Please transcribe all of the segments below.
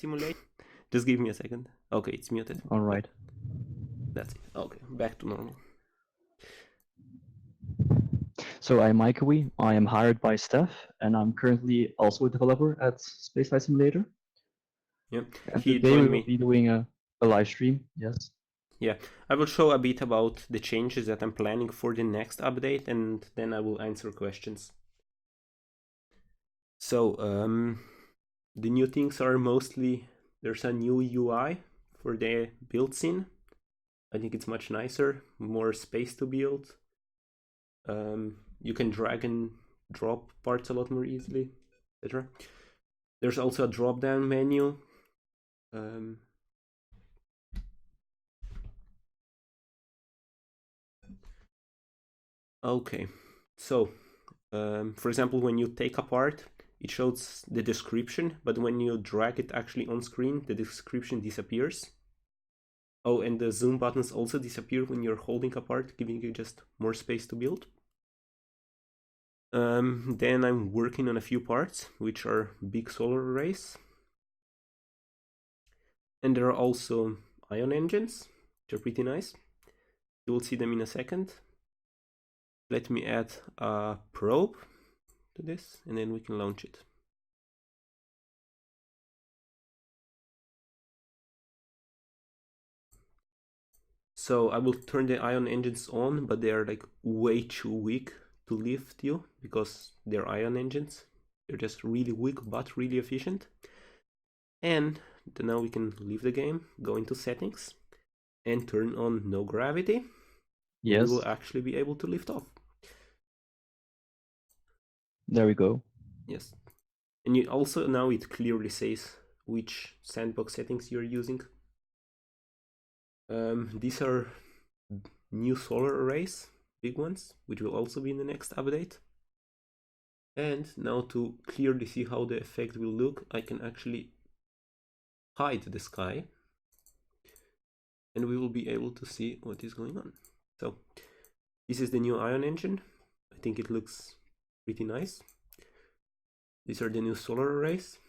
simulator. Just give me a second. Okay, it's muted. All right. That's it. Okay, back to normal. So I'm QaA. I am hired by Steph, and I'm currently also a developer at Spaceflight Simulator. Yeah, And he today we joined will me. be doing a live stream. Yes. Yeah, I will show a bit about the changes that I'm planning for the next update, and then I will answer questions. So, the new things are mostly, there's a new UI for the build scene. I think it's much nicer, more space to build. You can drag and drop parts a lot more easily, etc. There's also a drop-down menu. Okay, so for example, when you take apart, it shows the description, but when you drag it actually on screen, the description disappears. Oh, and the zoom buttons also disappear when you're holding apart, giving you just more space to build. Then I'm working on a few parts, which are big solar arrays. And there are also ion engines, which are pretty nice. You will see them in a second. Let me add a probe to this, and then we can launch it. So I will turn the ion engines on, but they are like way too weak to lift you because they're ion engines. They're just really weak but really efficient. And now we can leave the game, go into settings, and turn on no gravity. Yes. And we will actually be able to lift off. There we go. Yes. And you also, now it clearly says which sandbox settings you're using. These are new solar arrays, big ones, which will also be in the next update. And now to clearly see how the effect will look, I can actually hide the sky. And we will be able to see what is going on. So this is the new ion engine. I think it looks pretty nice. These are the new solar arrays.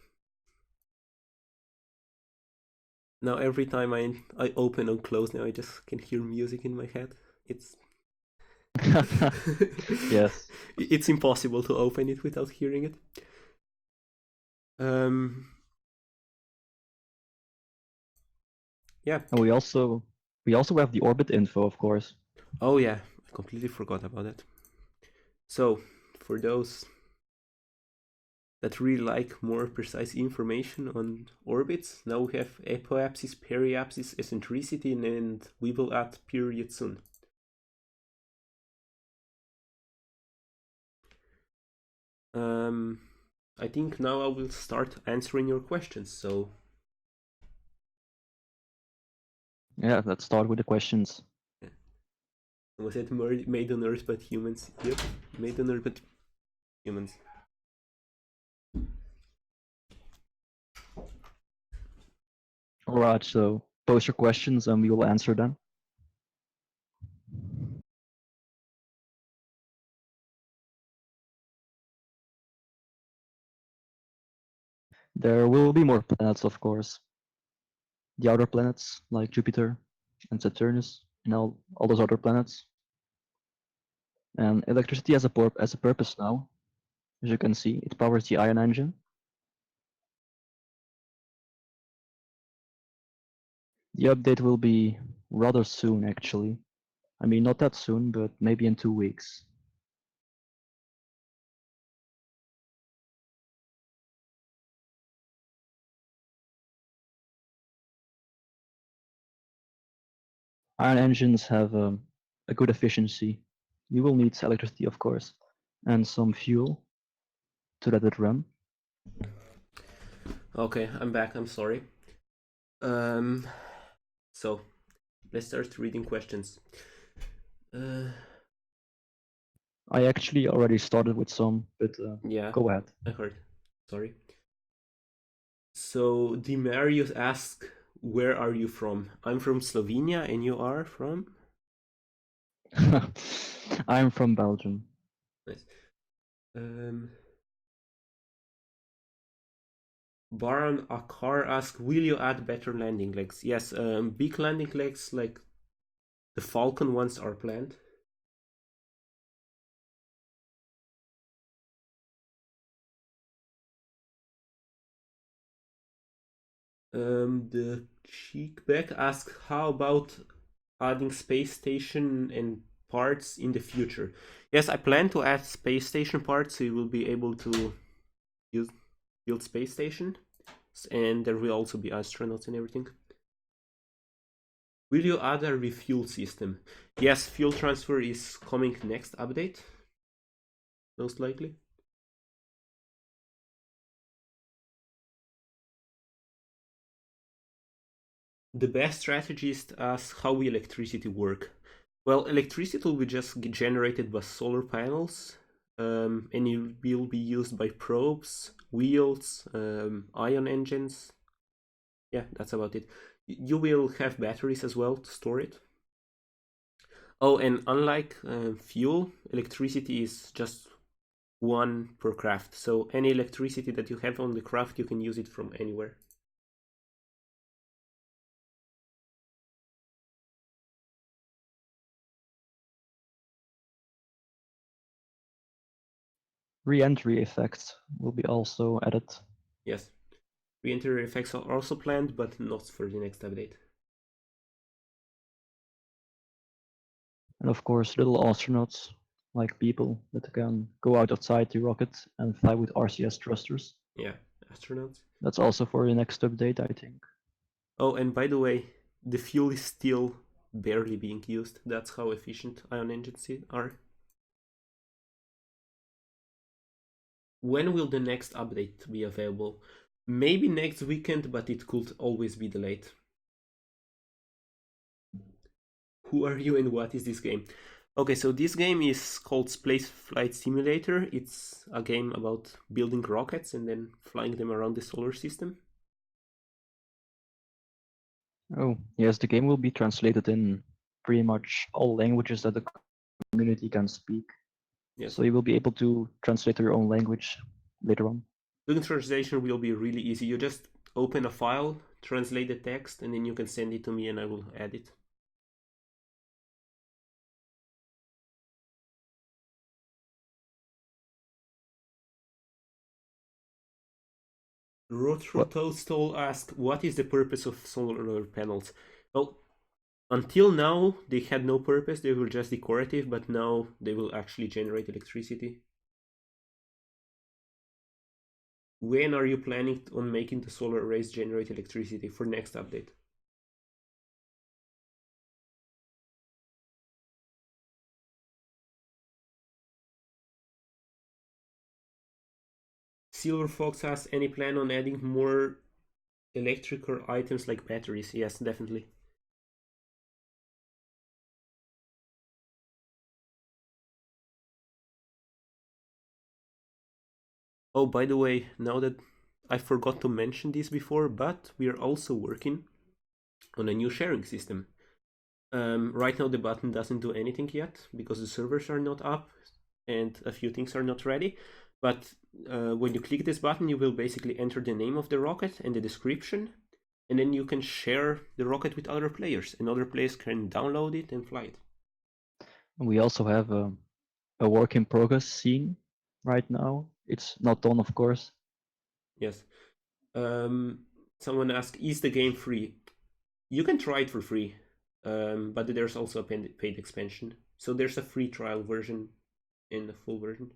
Now every time I open and close now, I just can hear music in my head. It's Yes. It's impossible to open it without hearing it. Yeah. And we also have the orbit info, of course. Oh yeah, I completely forgot about that. So for those that really like more precise information on orbits, now we have apoapsis, periapsis, eccentricity, and we will add period soon. I think now I will start answering your questions. So yeah, let's start with the questions. Was it made on Earth but humans? Yep, made on Earth but humans. Alright, so post your questions and we will answer them. There will be more planets, of course. The outer planets, like Jupiter and Saturnus, and all those other planets. And electricity has a purpose now. As you can see, it powers the ion engine. The update will be rather soon, actually. I mean, not that soon, but maybe in 2 weeks. Ion engines have a good efficiency. You will need electricity, of course, and some fuel to let it run. Okay, I'm back. I'm sorry. So let's start reading questions. I actually already started with some, but Yeah, go ahead. I heard. Sorry. So Dimarius asks, "Where are you from?" I'm from Slovenia, and you are from? I'm from Belgium. Nice. Baron Akar asks, will you add better landing legs? Yes, big landing legs like the Falcon ones are planned. The Cheekback asks, how about adding space station and parts in the future? Yes, I plan to add space station parts, so you will be able to build space station, and there will also be astronauts and everything. Will you add a refuel system? Yes, fuel transfer is coming next update, most likely. The best strategist asks, how will electricity work? Well, electricity will be just generated by solar panels, and it will be used by probes, wheels, ion engines. Yeah, that's about it. You will have batteries as well to store it. Oh, and unlike fuel, electricity is just one per craft. So any electricity that you have on the craft, you can use it from anywhere. Re-entry effects will be also added. Yes. Re-entry effects are also planned, but not for the next update. And of course, little astronauts, like people that can go outside the rocket and fly with RCS thrusters. Yeah, astronauts. That's also for the next update, I think. Oh, and by the way, the fuel is still barely being used. That's how efficient ion engines are. When will the next update be available? Maybe next weekend, but it could always be delayed. Who are you and what is this game? Okay, so this game is called Spaceflight Simulator. It's a game about building rockets and then flying them around the solar system. Oh, yes, the game will be translated in pretty much all languages that the community can speak. Yes. So you will be able to translate to your own language later on. Doing translation will be really easy. You just open a file, translate the text, and then you can send it to me and I will add it. Rotrotostol asks, what is the purpose of solar panels? Well, until now, they had no purpose. They were just decorative, but now they will actually generate electricity. When are you planning on making the solar arrays generate electricity for next update? Silver Fox asks, any plan on adding more electrical items like batteries? Yes, definitely. Oh, by the way, now that I forgot to mention this before, but we are also working on a new sharing system. Right now the button doesn't do anything yet because the servers are not up and a few things are not ready. But when you click this button, you will basically enter the name of the rocket and the description, and then you can share the rocket with other players, and other players can download it and fly it. We also have a work in progress scene right now. It's not done, of course. Yes. Someone asked, is the game free? You can try it for free, but there's also a paid expansion. So there's a free trial version and a full version.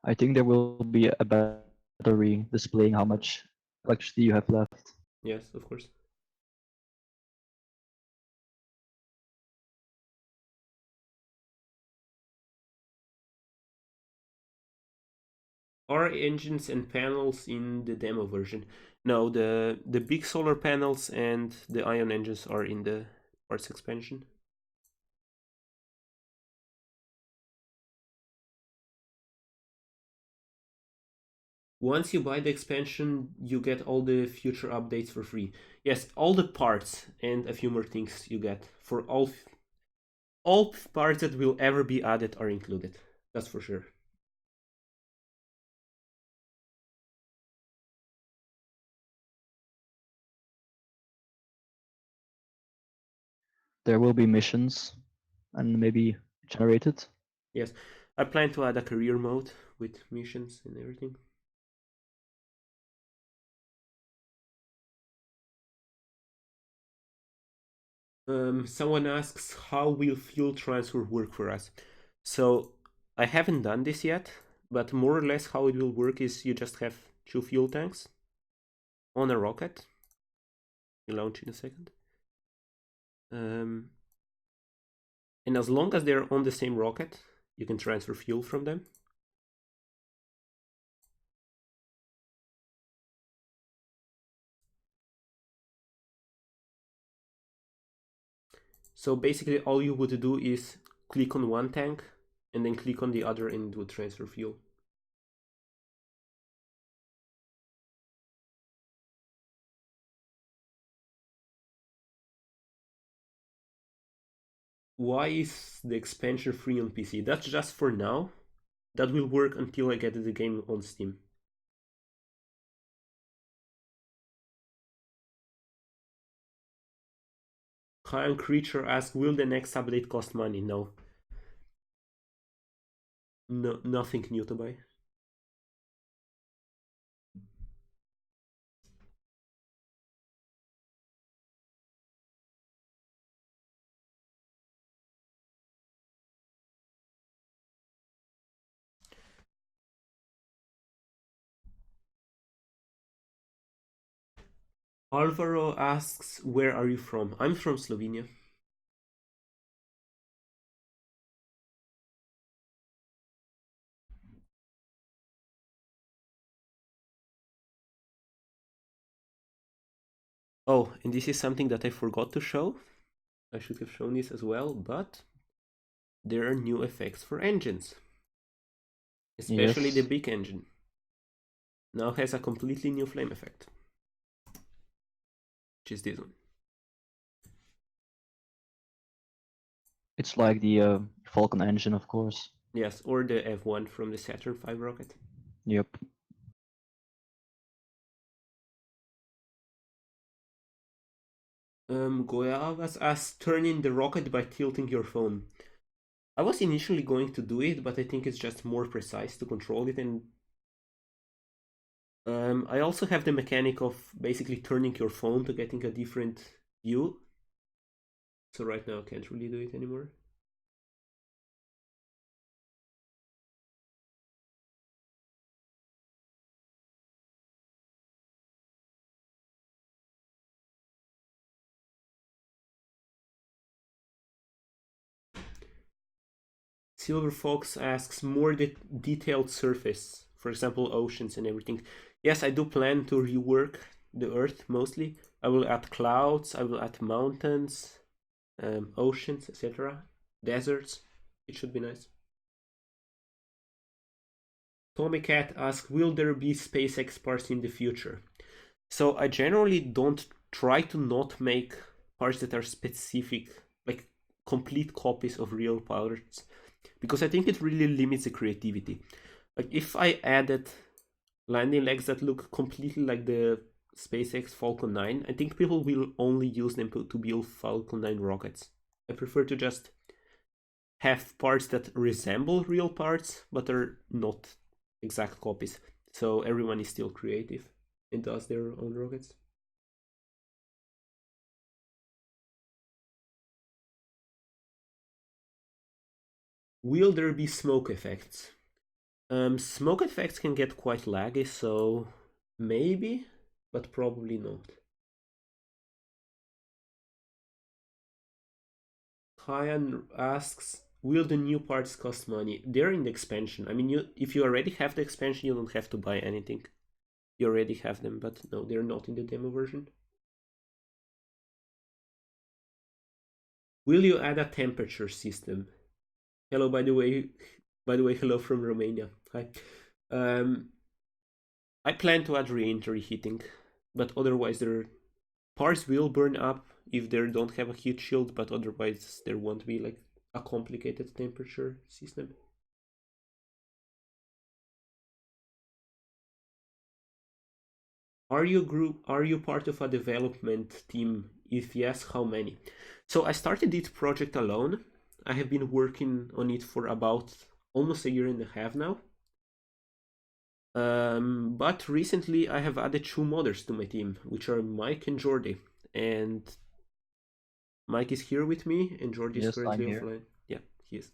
I think there will be a battery displaying how much electricity you have left. Yes, of course. Are engines and panels in the demo version? No, the big solar panels and the ion engines are in the parts expansion. once you buy the expansion, you get all the future updates for free. Yes, all the parts and a few more things you get for all parts that will ever be added are included. That's for sure. There will be missions and maybe generated. Yes, I plan to add a career mode with missions and everything. Someone asks, how will fuel transfer work for us? So I haven't done this yet, but more or less how it will work is you just have 2 fuel tanks on a rocket. You launch in a second. And as long as they're on the same rocket, you can transfer fuel from them. So basically all you would do is click on one tank and then click on the other and it would transfer fuel. Why is the expansion free on PC? That's just for now. That will work until I get the game on Steam. Kyan Creature asks, will the next update cost money? No. No, nothing new to buy. Alvaro asks, where are you from? I'm from Slovenia. Oh, and this is something that I forgot to show. I should have shown this as well, but there are new effects for engines. Especially the Yes. big engine. Now has a completely new flame effect. Which is this one. It's like the Falcon engine, of course. Yes, or the F1 from the Saturn V rocket. Yep. QaA was asked, turn in the rocket by tilting your phone. I was initially going to do it, but I think it's just more precise to control it, and I also have the mechanic of basically turning your phone to getting a different view. So right now I can't really do it anymore. Silver Fox asks, more detailed surface, for example oceans and everything. Yes, I do plan to rework the Earth mostly. I will add clouds, I will add mountains, oceans, etc. Deserts. It should be nice. Tommy Cat asks, will there be SpaceX parts in the future? So I generally don't try to not make parts that are specific, like complete copies of real parts, because I think it really limits the creativity. Like if I added landing legs that look completely like the SpaceX Falcon 9, I think people will only use them to build Falcon 9 rockets. I prefer to just have parts that resemble real parts, but are not exact copies. So everyone is still creative and does their own rockets. Will there be smoke effects? Smoke effects can get quite laggy, so maybe, but probably not. Kyan asks, will the new parts cost money? They're in the expansion. I mean, if you already have the expansion, you don't have to buy anything. You already have them, but no, they're not in the demo version. Will you add a temperature system? Hello, by the way, hello from Romania. Hi. I plan to add re-entry heating, but otherwise their parts will burn up if they don't have a heat shield, but otherwise there won't be like a complicated temperature system. Are you part of a development team? If yes, how many? So I started this project alone. I have been working on it for about almost a year and a half now. But recently I have added 2 modders to my team, which are Mike and Jordi. And Mike is here with me, and Jordi is Yes, I'm currently here. offline. Yeah, he is.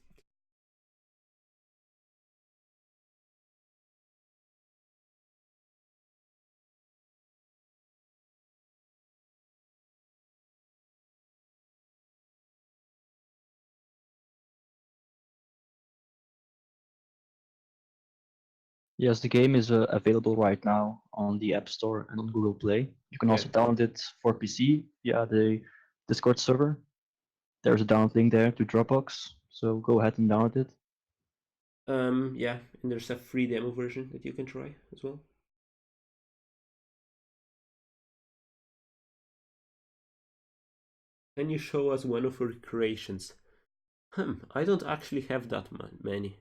Yes, the game is available right now on the App Store and on Google Play. You can also Okay. download it for PC via the Discord server. There's a download link there to Dropbox, so go ahead and download it. Yeah, and there's a free demo version that you can try as well. Can you show us one of your creations? I don't actually have that many.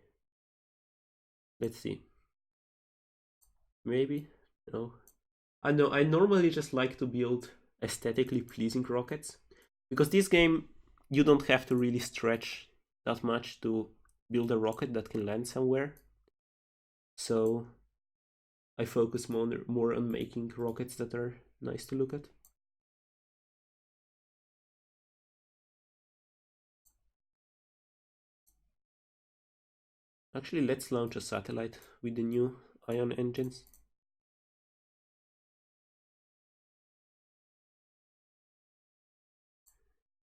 Let's see. Maybe? No. I know, I normally just like to build aesthetically pleasing rockets. Because this game, you don't have to really stretch that much to build a rocket that can land somewhere. So I focus more on making rockets that are nice to look at. Actually, let's launch a satellite with the new ion engines.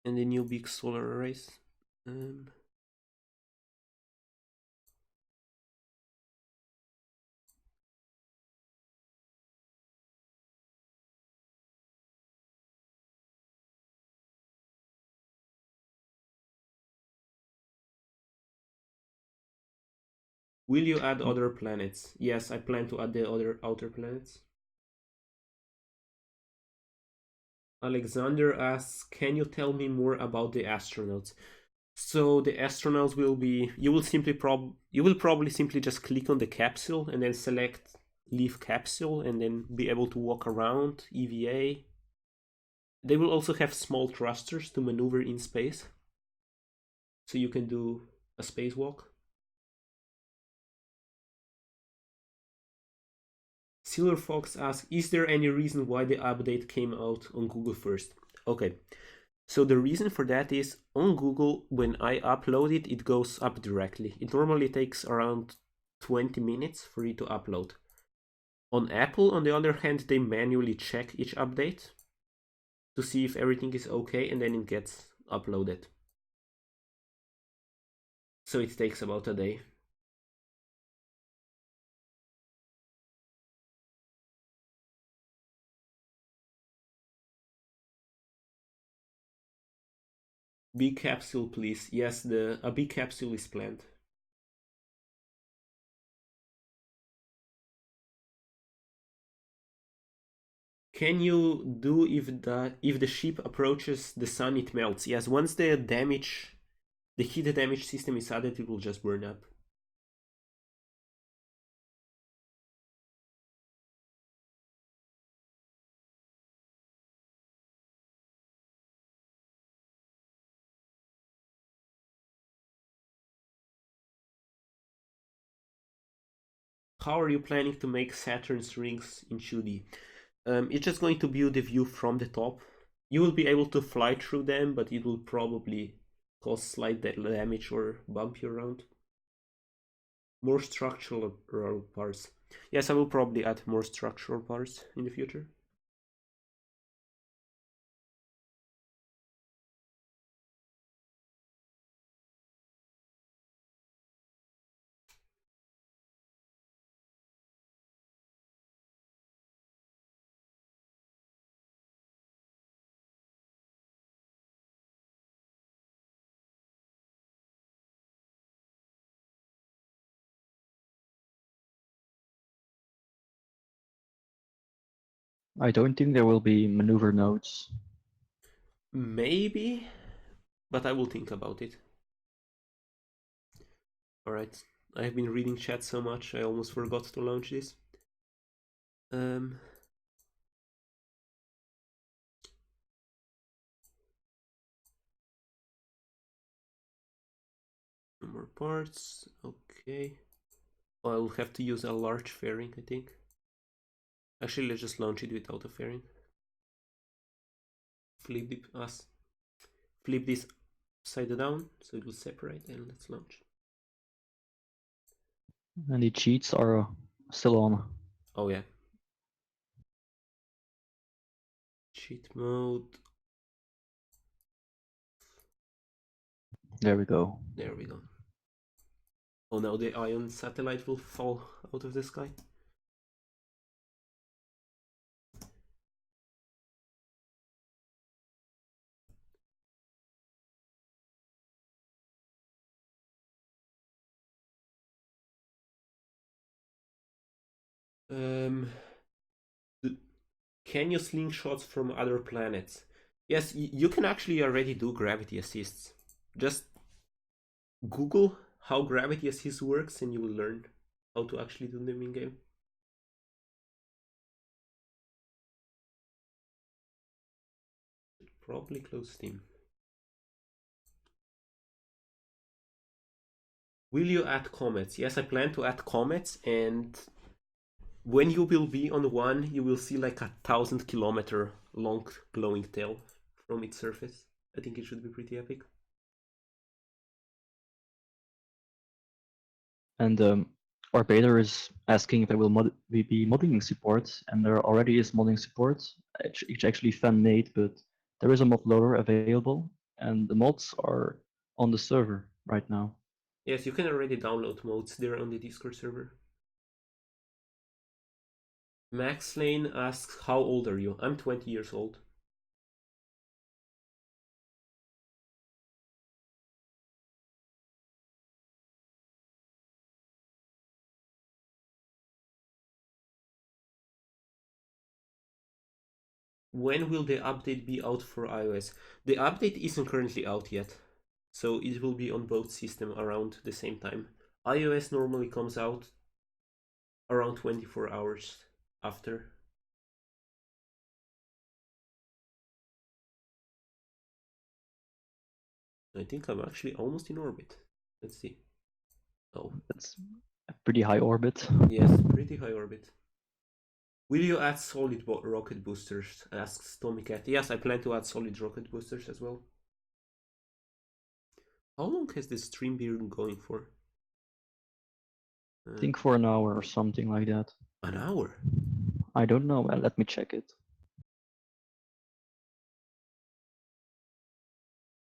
And the new big solar arrays. Will you add other planets? Yes, I plan to add the other outer planets. Alexander asks, can you tell me more about the astronauts? So the astronauts will be, you will probably simply just click on the capsule and then select leave capsule and then be able to walk around EVA. They will also have small thrusters to maneuver in space. So you can do a spacewalk. Silver Fox asks, is there any reason why the update came out on Google first? Okay, so the reason for that is on Google, when I upload it, it goes up directly. It normally takes around 20 minutes for it to upload. On Apple, on the other hand, they manually check each update to see if everything is okay, and then it gets uploaded. So it takes about a day. Big capsule, please. Yes, a big capsule is planned. Can you do if the ship approaches the sun, it melts? Yes, once the heat damage system is added, it will just burn up. How are you planning to make Saturn's rings in 2D? It's just going to be the view from the top. You will be able to fly through them, but it will probably cause slight damage or bump you around. More structural parts. Yes, I will probably add more structural parts in the future. I don't think there will be maneuver nodes. Maybe, but I will think about it. Alright, I have been reading chat so much I almost forgot to launch this. No more parts, okay. I'll have to use a large fairing, I think. Actually, let's just launch it without a fairing. Flip this upside down so it will separate, and let's launch. And the cheats are still on. Oh yeah. Cheat mode. There we go. There we go. Oh, now the Ion satellite will fall out of the sky. Can you slingshots from other planets? Yes, you can actually already do gravity assists. Just Google how gravity assist works and you will learn how to actually do them in game. Probably close Steam. Will you add comets? Yes, I plan to add comets, and when you will be on one, you will see like 1,000-kilometer long glowing tail from its surface. I think it should be pretty epic. And Arbader is asking if there will be modding support, and there already is modding support. It's actually fan-made, but there is a mod loader available, and the mods are on the server right now. Yes, you can already download mods. They're on the Discord server. Max Lane asks, how old are you? I'm 20 years old. When will the update be out for iOS? The update isn't currently out yet, so it will be on both systems around the same time. iOS normally comes out around 24 hours after. I think I'm actually almost in orbit. Let's see. Oh. That's a pretty high orbit. Yes, pretty high orbit. Will you add solid rocket boosters? Asks Tommy Cat. Yes, I plan to add solid rocket boosters as well. How long has this stream been going for? I think for an hour or something like that. An hour? I don't know. Let me check it.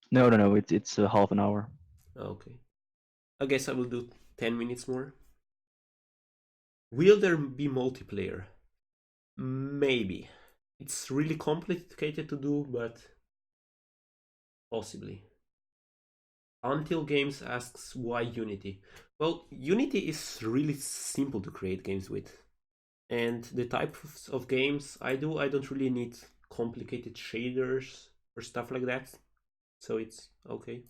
No. It's half an hour. Okay. I guess I will do 10 minutes more. Will there be multiplayer? Maybe. It's really complicated to do, but possibly. Until Games asks why Unity. Well, Unity is really simple to create games with. And the types of games I don't really need complicated shaders or stuff like that. So it's okay.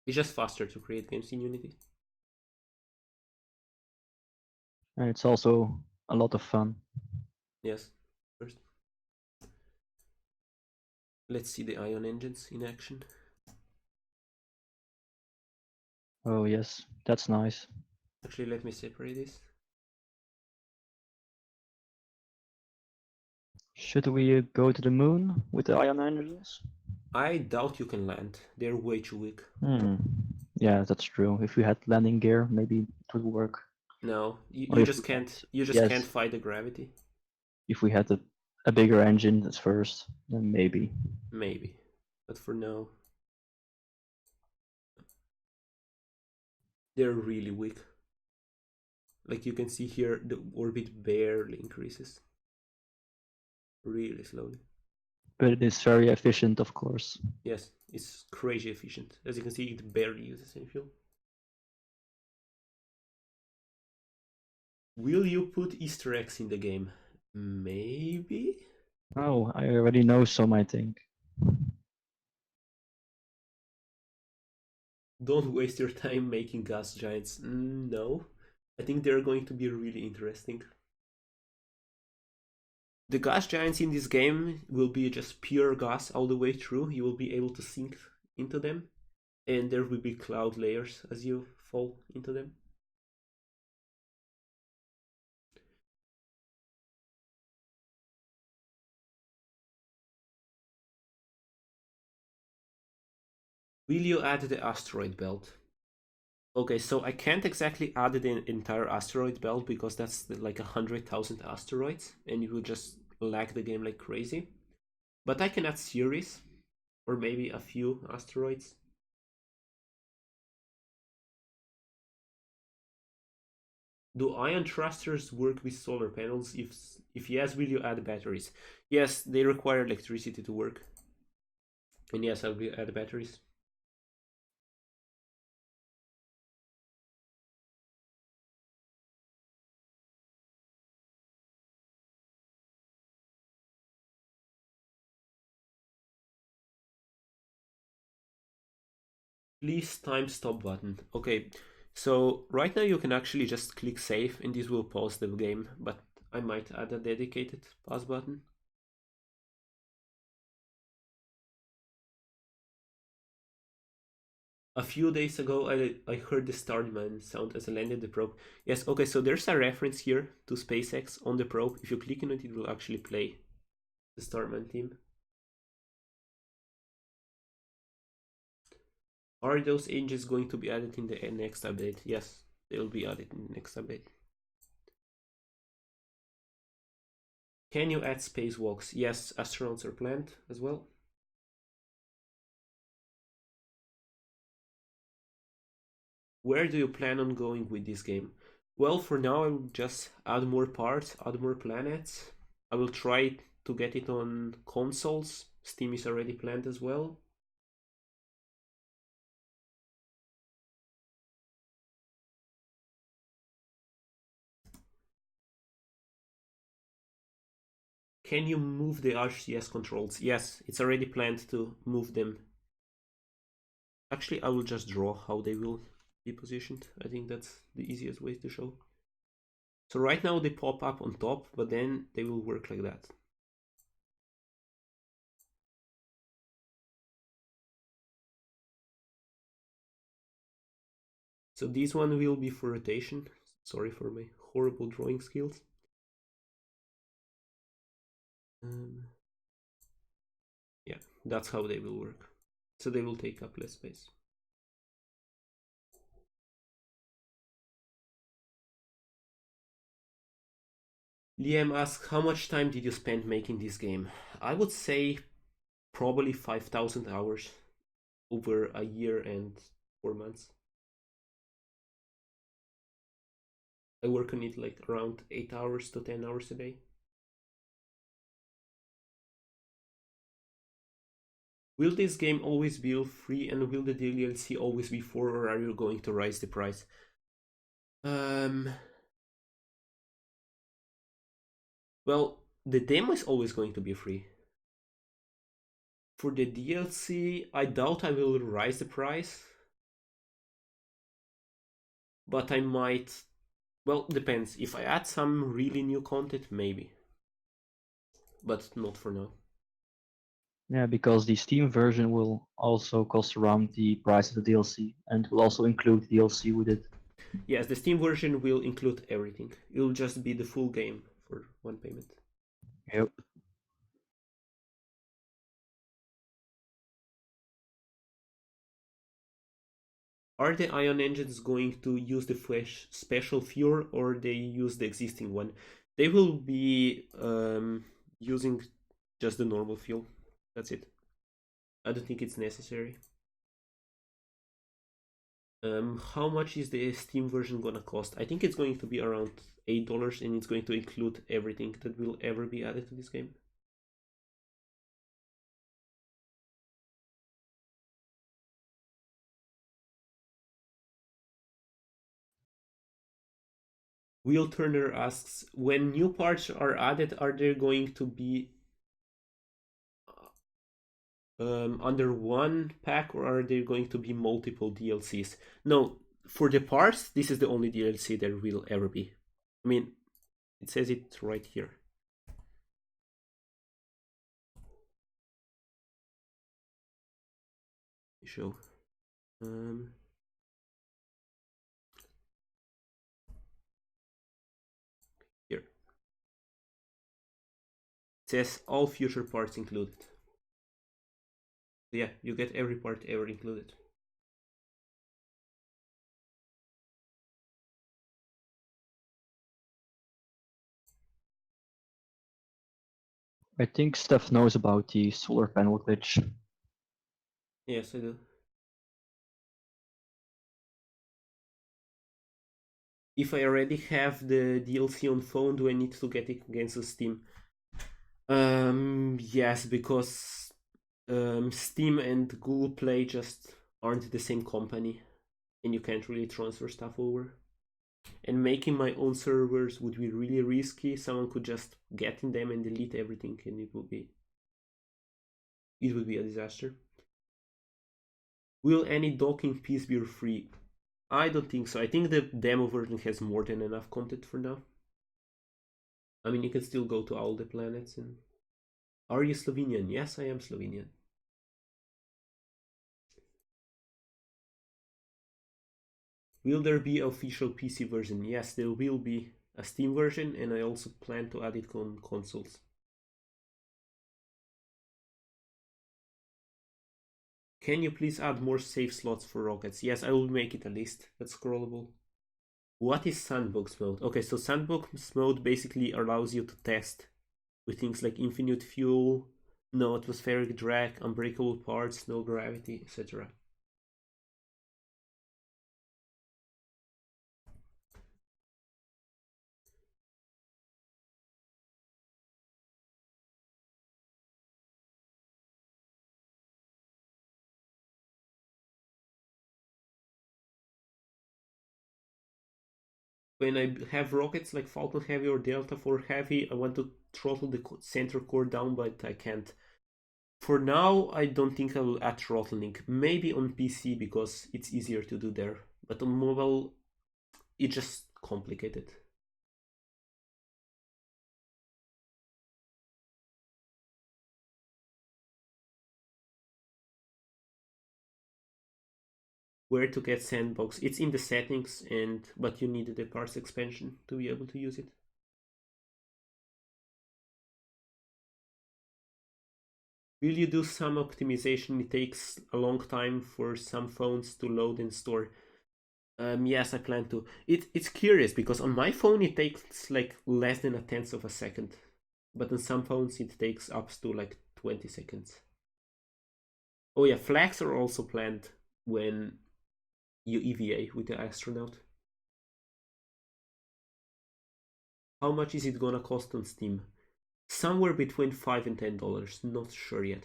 It's just faster to create games in Unity. And it's also a lot of fun. Yes. First, let's see the Ion engines in action. Oh yes, that's nice. Actually, let me separate this. Should we go to the moon with the ion engines? I doubt you can land. They're way too weak. Yeah, that's true. If we had landing gear, maybe it would work. No, Or you if just we had, can't. You just yes, can't fight the gravity. if we had a bigger engine at first, then maybe. Maybe, but for now, they're really weak. Like you can see here, the orbit barely increases. Really slowly. But it is very efficient, of course. Yes, it's crazy efficient. As you can see, it barely uses any fuel. Will you put Easter eggs in the game? Maybe? Oh, I already know some, I think. Don't waste your time making gas giants. No. I think they're going to be really interesting. The gas giants in this game will be just pure gas all the way through. You will be able to sink into them, and there will be cloud layers as you fall into them. Will you add the asteroid belt? Okay, so I can't exactly add the entire asteroid belt because that's like 100,000 asteroids, and it will just lag the game like crazy. But I can add series, or maybe a few asteroids. Do ion thrusters work with solar panels? If yes, will you add batteries? Yes, they require electricity to work. And yes, I will add batteries. Please time stop button. Okay, so right now you can actually just click save and this will pause the game, but I might add a dedicated pause button. A few days ago, I heard the Starman sound as I landed the probe. Yes, okay, so there's a reference here to SpaceX on the probe. If you click on it, it will actually play the Starman theme. Are those engines going to be added in the next update? Yes, they will be added in the next update. Can you add spacewalks? Yes, astronauts are planned as well. Where do you plan on going with this game? Well, for now I will just add more parts, add more planets. I will try to get it on consoles. Steam is already planned as well. Can you move the RCS controls? Yes, it's already planned to move them. Actually, I will just draw how they will be positioned. I think that's the easiest way to show. So right now they pop up on top, but then they will work like that. So this one will be for rotation. Sorry for my horrible drawing skills. Yeah, that's how they will work. So they will take up less space. Liam asks, how much time did you spend making this game? I would say probably 5,000 hours over a year and 4 months. I work on it like around 8 hours to 10 hours a day. Will this game always be free and will the DLC always be for, or are you going to raise the price? Well, the demo is always going to be free. For the DLC, I doubt I will raise the price. But I might, well, depends. If I add some really new content, maybe. But not for now. Yeah, because the Steam version will also cost around the price of the DLC and will also include DLC with it. Yes, the Steam version will include everything. It will just be the full game for one payment. Yep. Are the Ion engines going to use the fresh special fuel or they use the existing one? They will be using just the normal fuel. That's it. I don't think it's necessary. How much is the Steam version gonna cost? I think it's going to be around $8 and it's going to include everything that will ever be added to this game. Will Turner asks, when new parts are added, are there going to be under one pack, or are there going to be multiple DLCs? No, for the parts, this is the only DLC there will ever be. I mean, it says it right here. Show. Here. It says all future parts included. Yeah, you get every part ever included. I think Steph knows about the solar panel glitch. Yes, I do. If I already have the DLC on phone, do I need to get it against the Steam? Yes, because Steam and Google Play just aren't the same company, and you can't really transfer stuff over. And making my own servers would be really risky. Someone could just get in them and delete everything, and it would be a disaster. Will any docking piece be free? I don't think so. I think the demo version has more than enough content for now. I mean, you can still go to all the planets. And are you Slovenian? Yes, I am Slovenian. Will there be an official PC version? Yes, there will be a Steam version, and I also plan to add it on consoles. Can you please add more save slots for rockets? Yes, I will make it a list that's scrollable. What is sandbox mode? Okay, so sandbox mode basically allows you to test with things like infinite fuel, no atmospheric drag, unbreakable parts, no gravity, etc. When I have rockets like Falcon Heavy or Delta IV Heavy, I want to throttle the center core down, but I can't. For now, I don't think I will add throttling. Maybe on PC because it's easier to do there. But on mobile, it's just complicated. Where to get sandbox? It's in the settings, but you need the parse expansion to be able to use it. Will you do some optimization? It takes a long time for some phones to load and store. Yes, I plan to. It's curious because on my phone it takes like less than a tenth of a second, but on some phones it takes up to like 20 seconds. Oh yeah, flags are also planned when you EVA with the astronaut. How much is it gonna cost on Steam? Somewhere between $5 and $10. Not sure yet.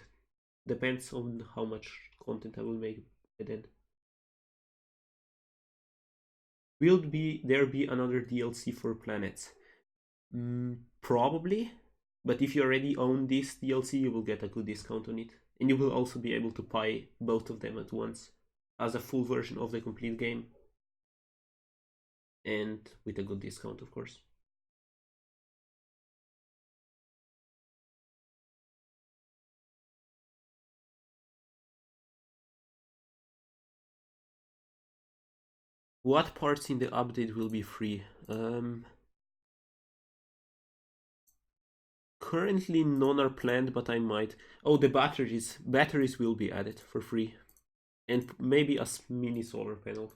Depends on how much content I will make by then. Will there be another DLC for planets? Probably, but if you already own this DLC, you will get a good discount on it, and you will also be able to buy both of them at once as a full version of the complete game, and with a good discount, of course. What parts in the update will be free? Currently none are planned, but I might. Oh, the batteries will be added for free, and maybe a mini solar panel.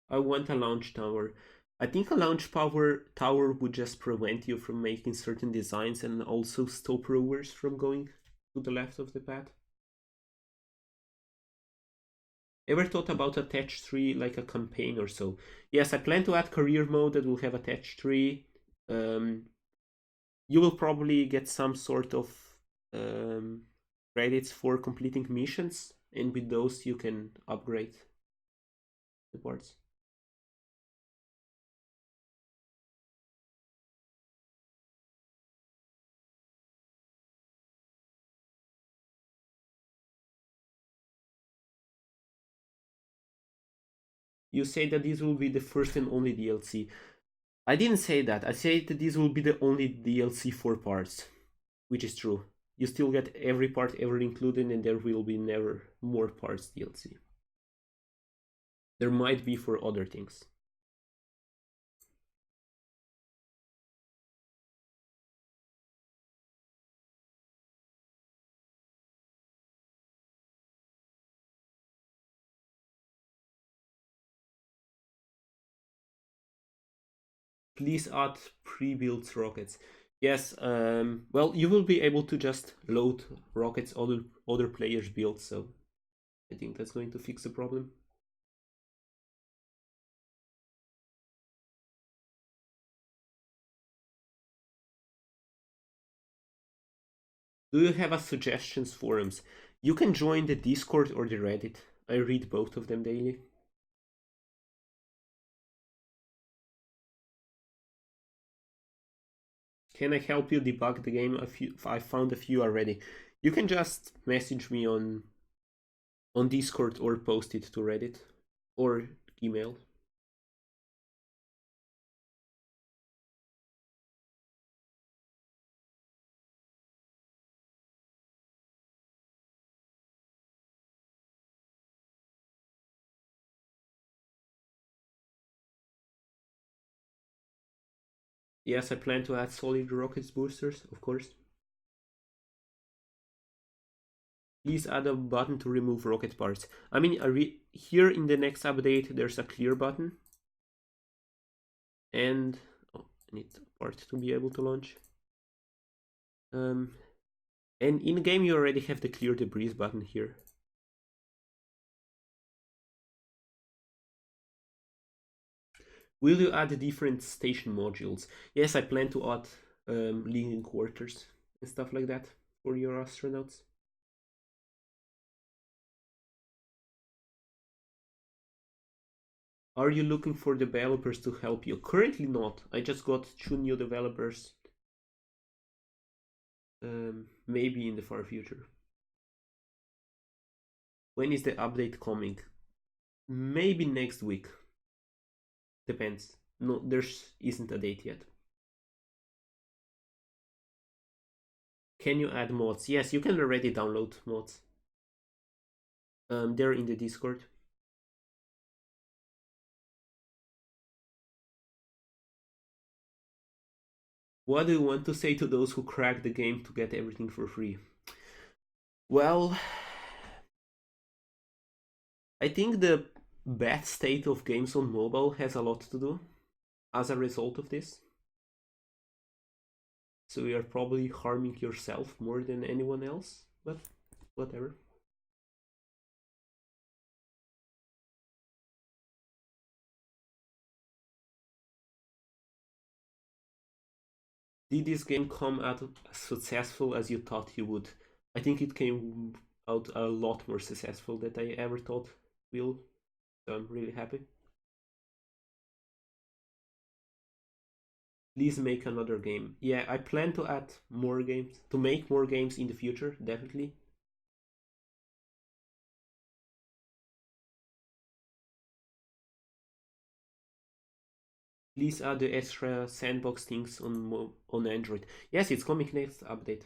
I want a launch tower. I think a launch tower would just prevent you from making certain designs and also stop rovers from going to the left of the path. Ever thought about attach tree like a campaign or so? Yes, I plan to add career mode that will have attach tree. You will probably get some sort of credits for completing missions, and with those you can upgrade the parts. You say that this will be the first and only DLC. I didn't say that. I said that this will be the only DLC for parts, which is true. You still get every part ever included, and there will be never more parts DLC. There might be for other things. Please add pre-built rockets. Yes, well, you will be able to just load rockets other players build, so I think that's going to fix the problem. Do you have a suggestions forums? You can join the Discord or the Reddit. I read both of them daily. Can I help you debug the game? I found a few already. You can just message me on Discord or post it to Reddit or email. Yes, I plan to add solid rockets boosters, of course. Please add a button to remove rocket parts. I mean, here in the next update, there's a clear button. And I need a part to be able to launch. And in game, you already have the clear debris button here. Will you add different station modules? Yes, I plan to add living quarters and stuff like that for your astronauts. Are you looking for developers to help you? Currently not. I just got 2 new developers. Maybe in the far future. When is the update coming? Maybe next week. Depends. No, there isn't a date yet. Can you add mods? Yes, you can already download mods. They're in the Discord. What do you want to say to those who crack the game to get everything for free? Well, I think the bad state of games on mobile has a lot to do as a result of this. So you are probably harming yourself more than anyone else, but whatever. Did this game come out as successful as you thought you would? I think it came out a lot more successful than I ever thought will. So I'm really happy. Please make another game. Yeah, I plan to add more games, to make more games in the future, definitely. Please add the extra sandbox things on Android. Yes, it's coming next update.